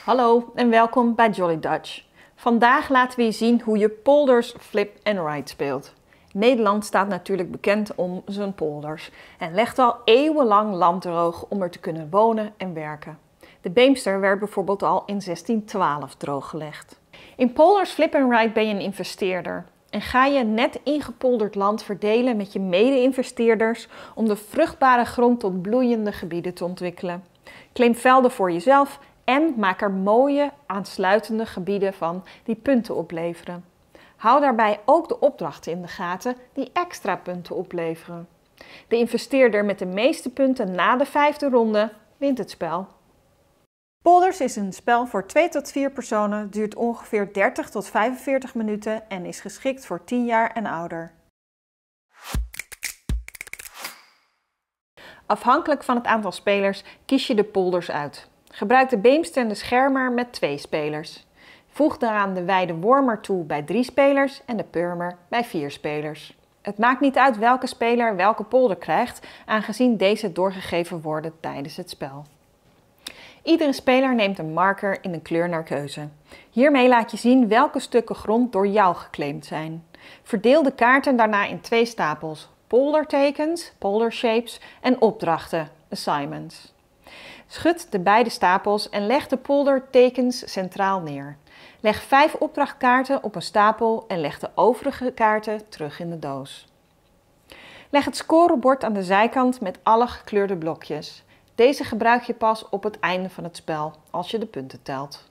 Hallo en welkom bij Jolly Dutch. Vandaag laten we je zien hoe je polders, flip en ride speelt. Nederland staat natuurlijk bekend om zijn polders en legt al eeuwenlang land droog om er te kunnen wonen en werken. De Beemster werd bijvoorbeeld al in 1612 drooggelegd. In polders, flip en ride ben je een investeerder en ga je net ingepolderd land verdelen met je mede-investeerders om de vruchtbare grond tot bloeiende gebieden te ontwikkelen. Claim velden voor jezelf en maak er mooie aansluitende gebieden van die punten opleveren. Hou daarbij ook de opdrachten in de gaten die extra punten opleveren. De investeerder met de meeste punten na de 5e ronde wint het spel. Polders is een spel voor 2 tot 4 personen, duurt ongeveer 30 tot 45 minuten en is geschikt voor 10 jaar en ouder. Afhankelijk van het aantal spelers kies je de polders uit. Gebruik de Beemster en de Schermer met 2 spelers. Voeg daaraan de wijde wormer toe bij 3 spelers en de purmer bij 4 spelers. Het maakt niet uit welke speler welke polder krijgt, aangezien deze doorgegeven worden tijdens het spel. Iedere speler neemt een marker in een kleur naar keuze. Hiermee laat je zien welke stukken grond door jou geclaimd zijn. Verdeel de kaarten daarna in 2 stapels: poldertekens, polder shapes en opdrachten, assignments. Schud de beide stapels en leg de poldertekens centraal neer. Leg 5 opdrachtkaarten op een stapel en leg de overige kaarten terug in de doos. Leg het scorebord aan de zijkant met alle gekleurde blokjes. Deze gebruik je pas op het einde van het spel, als je de punten telt.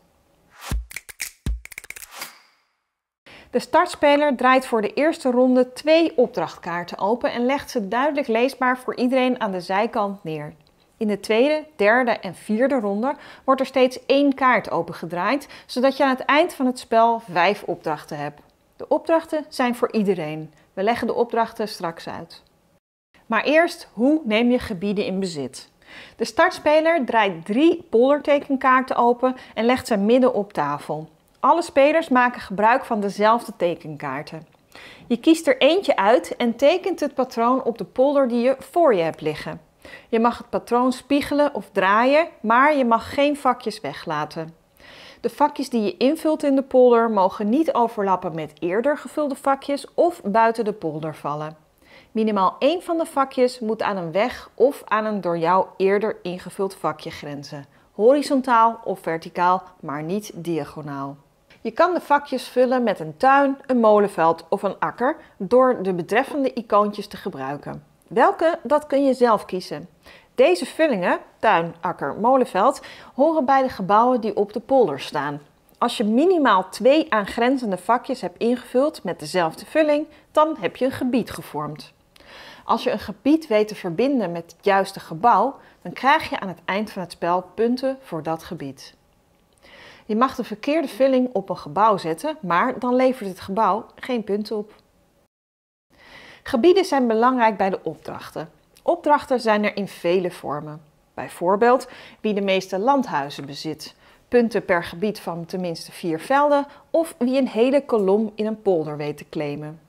De startspeler draait voor de eerste ronde 2 opdrachtkaarten open en legt ze duidelijk leesbaar voor iedereen aan de zijkant neer. In de tweede, derde en vierde ronde wordt er steeds 1 kaart opengedraaid, zodat je aan het eind van het spel 5 opdrachten hebt. De opdrachten zijn voor iedereen. We leggen de opdrachten straks uit. Maar eerst, hoe neem je gebieden in bezit? De startspeler draait 3 poldertekenkaarten open en legt ze midden op tafel. Alle spelers maken gebruik van dezelfde tekenkaarten. Je kiest er eentje uit en tekent het patroon op de polder die je voor je hebt liggen. Je mag het patroon spiegelen of draaien, maar je mag geen vakjes weglaten. De vakjes die je invult in de polder mogen niet overlappen met eerder gevulde vakjes of buiten de polder vallen. Minimaal 1 van de vakjes moet aan een weg of aan een door jou eerder ingevuld vakje grenzen. Horizontaal of verticaal, maar niet diagonaal. Je kan de vakjes vullen met een tuin, een molenveld of een akker door de betreffende icoontjes te gebruiken. Welke, dat kun je zelf kiezen. Deze vullingen, tuin, akker, molenveld, horen bij de gebouwen die op de polder staan. Als je minimaal 2 aangrenzende vakjes hebt ingevuld met dezelfde vulling, dan heb je een gebied gevormd. Als je een gebied weet te verbinden met het juiste gebouw, dan krijg je aan het eind van het spel punten voor dat gebied. Je mag de verkeerde vulling op een gebouw zetten, maar dan levert het gebouw geen punten op. Gebieden zijn belangrijk bij de opdrachten. Opdrachten zijn er in vele vormen. Bijvoorbeeld wie de meeste landhuizen bezit, punten per gebied van tenminste 4 velden of wie een hele kolom in een polder weet te claimen.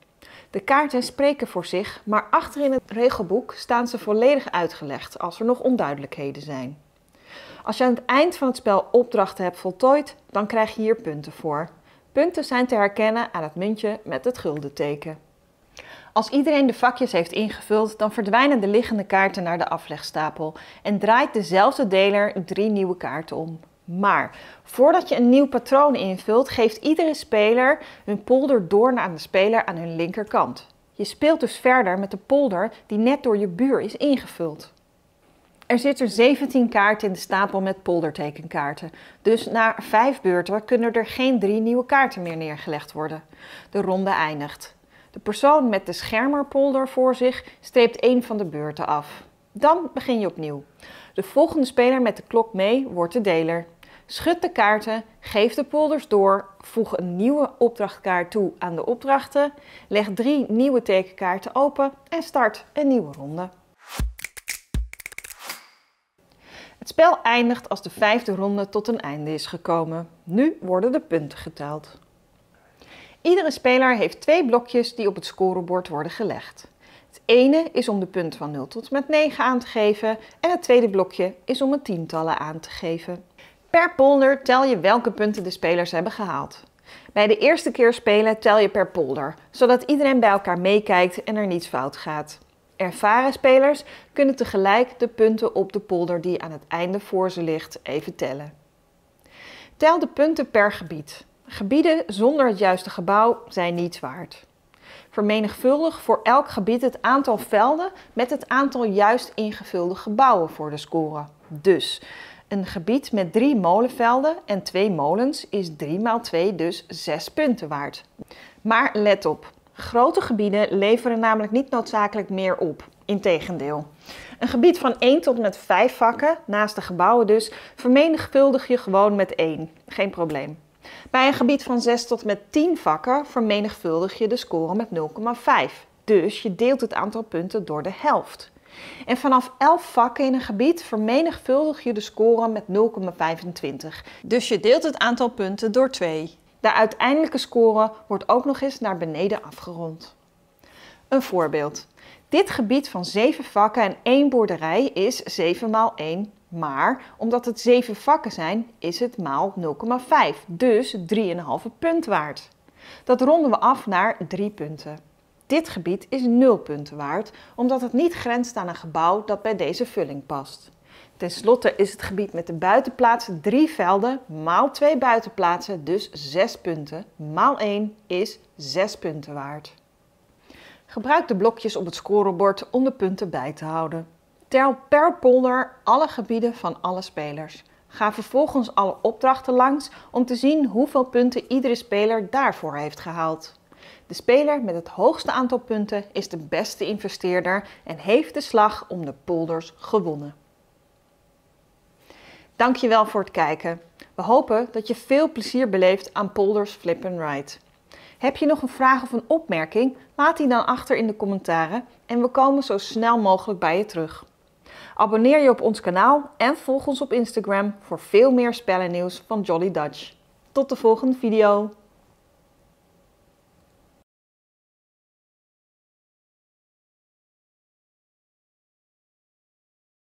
De kaarten spreken voor zich, maar achter in het regelboek staan ze volledig uitgelegd als er nog onduidelijkheden zijn. Als je aan het eind van het spel opdrachten hebt voltooid, dan krijg je hier punten voor. Punten zijn te herkennen aan het muntje met het guldenteken. Als iedereen de vakjes heeft ingevuld, dan verdwijnen de liggende kaarten naar de aflegstapel en draait dezelfde deler 3 nieuwe kaarten om. Maar voordat je een nieuw patroon invult, geeft iedere speler hun polder door naar de speler aan hun linkerkant. Je speelt dus verder met de polder die net door je buur is ingevuld. Er zitten 17 kaarten in de stapel met poldertekenkaarten, dus na 5 beurten kunnen er geen 3 nieuwe kaarten meer neergelegd worden. De ronde eindigt. De persoon met de schermerpolder voor zich streept 1 van de beurten af. Dan begin je opnieuw. De volgende speler met de klok mee wordt de deler. Schud de kaarten, geef de polders door, voeg een nieuwe opdrachtkaart toe aan de opdrachten, leg 3 nieuwe tekenkaarten open en start een nieuwe ronde. Het spel eindigt als de 5e ronde tot een einde is gekomen. Nu worden de punten geteld. Iedere speler heeft 2 blokjes die op het scorebord worden gelegd. Het ene is om de punten van 0 tot en met 9 aan te geven en het tweede blokje is om het tientallen aan te geven. Per polder tel je welke punten de spelers hebben gehaald. Bij de eerste keer spelen tel je per polder, zodat iedereen bij elkaar meekijkt en er niets fout gaat. Ervaren spelers kunnen tegelijk de punten op de polder die aan het einde voor ze ligt even tellen. Tel de punten per gebied. Gebieden zonder het juiste gebouw zijn niets waard. Vermenigvuldig voor elk gebied het aantal velden met het aantal juist ingevulde gebouwen voor de score. Dus een gebied met 3 molenvelden en 2 molens is 3 x 2 dus 6 punten waard. Maar let op, grote gebieden leveren namelijk niet noodzakelijk meer op. Integendeel. Een gebied van 1 tot en met 5 vakken, naast de gebouwen dus, vermenigvuldig je gewoon met 1. Geen probleem. Bij een gebied van 6 tot en met 10 vakken vermenigvuldig je de score met 0,5. Dus je deelt het aantal punten door de helft. En vanaf 11 vakken in een gebied vermenigvuldig je de score met 0,25. Dus je deelt het aantal punten door 2. De uiteindelijke score wordt ook nog eens naar beneden afgerond. Een voorbeeld. Dit gebied van 7 vakken en 1 boerderij is 7 x 1, maar omdat het 7 vakken zijn, is het maal 0,5, dus 3,5 punt waard. Dat ronden we af naar 3 punten. Dit gebied is 0 punten waard, omdat het niet grenst aan een gebouw dat bij deze vulling past. Ten slotte is het gebied met de buitenplaatsen 3 velden, maal 2 buitenplaatsen, dus 6 punten, maal 1 is 6 punten waard. Gebruik de blokjes op het scorebord om de punten bij te houden. Tel per polder alle gebieden van alle spelers. Ga vervolgens alle opdrachten langs om te zien hoeveel punten iedere speler daarvoor heeft gehaald. De speler met het hoogste aantal punten is de beste investeerder en heeft de slag om de polders gewonnen. Dankjewel voor het kijken. We hopen dat je veel plezier beleeft aan Polders Flip and Ride. Heb je nog een vraag of een opmerking? Laat die dan achter in de commentaren en we komen zo snel mogelijk bij je terug. Abonneer je op ons kanaal en volg ons op Instagram voor veel meer spellennieuws van Jolly Dutch. Tot de volgende video!